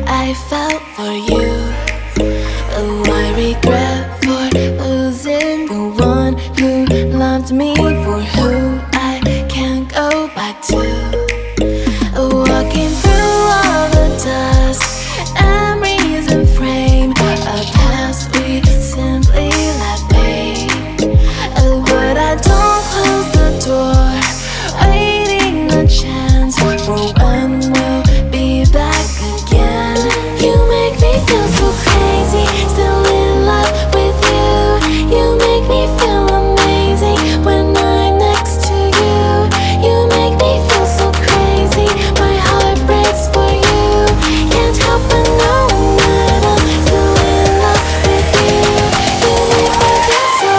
I felt for you. Oh, I regret for losing the one who loved me, for who I can't go back to. Walking through all the dust and reason frame, a past we simply let fade. But I don't close the door, waiting a chance for when we'll be back again. You make me feel so crazy, still in love with you. You make me feel amazing when I'm next to you. You make me feel so crazy, my heart breaks for you. Can't help but know that I'm still in love with you. You make me feel so.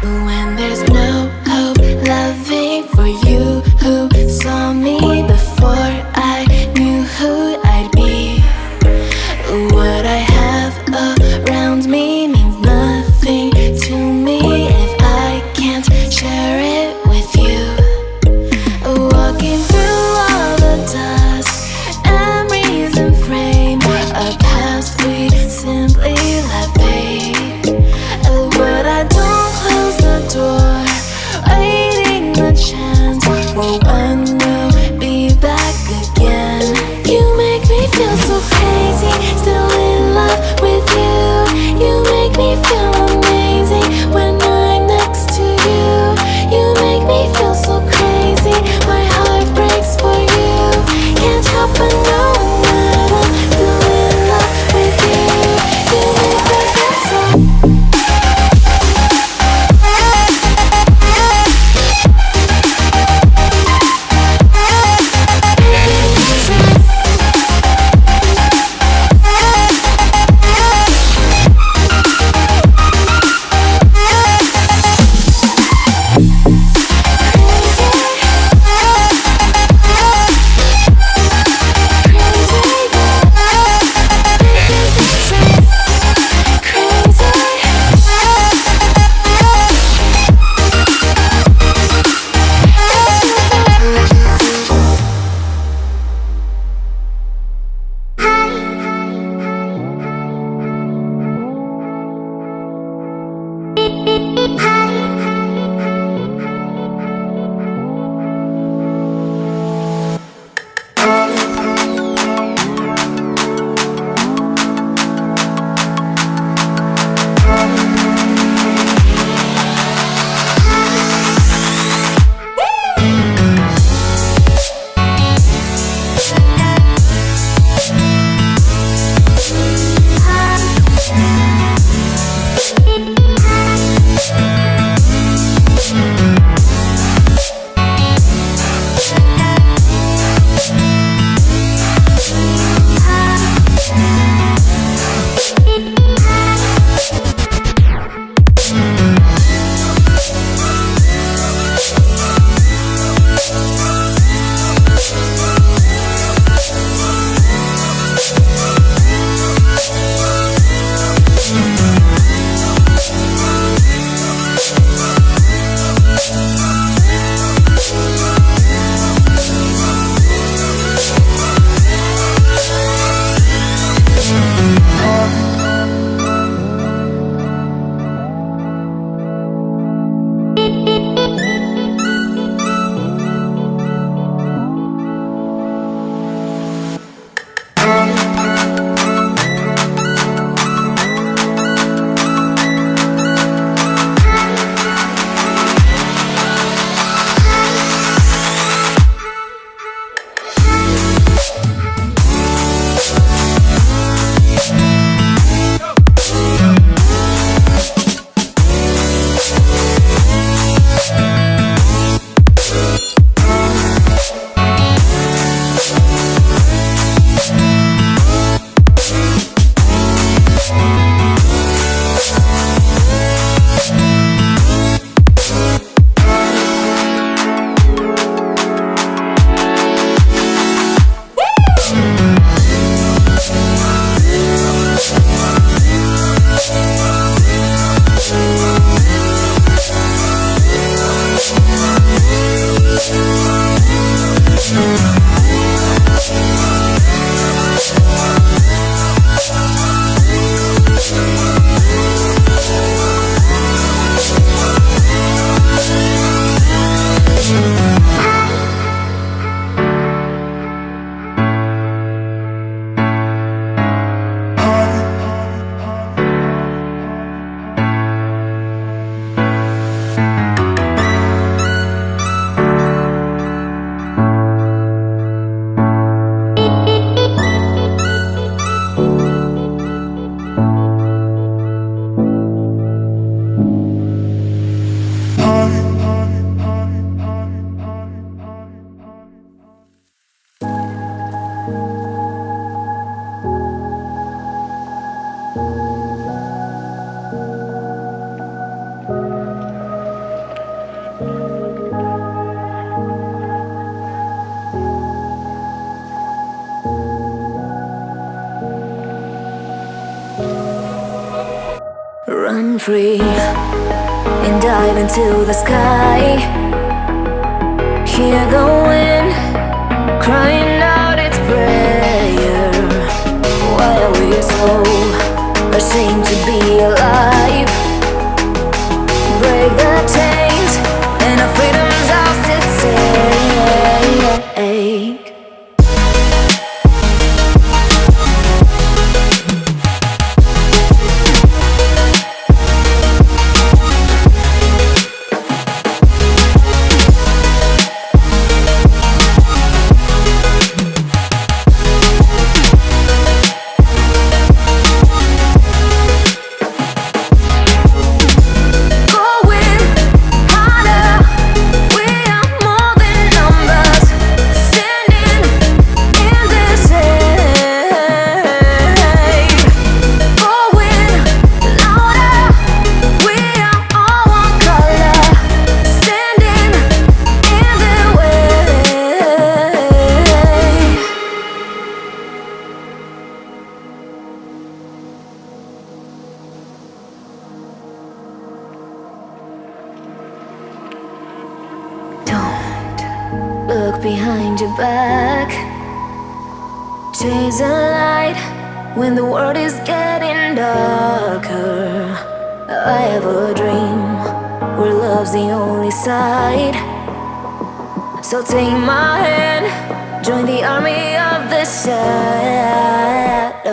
When there's no hope loving for you who saw me before I knew who I'd be. What I have around me means nothing to me if I can't share it with you. Walking through all the dust and reason frame, a past we simply let fade. But I don't close the door, waiting the chance dive into the sky. Hear the wind crying out its prayer. Why are we so ashamed to be alive? Break the chains and our freedom's ours to take. Look behind your back. Chase a light when the world is getting darker. I have a dream where love's the only side. So take my hand, join the army of the shadows.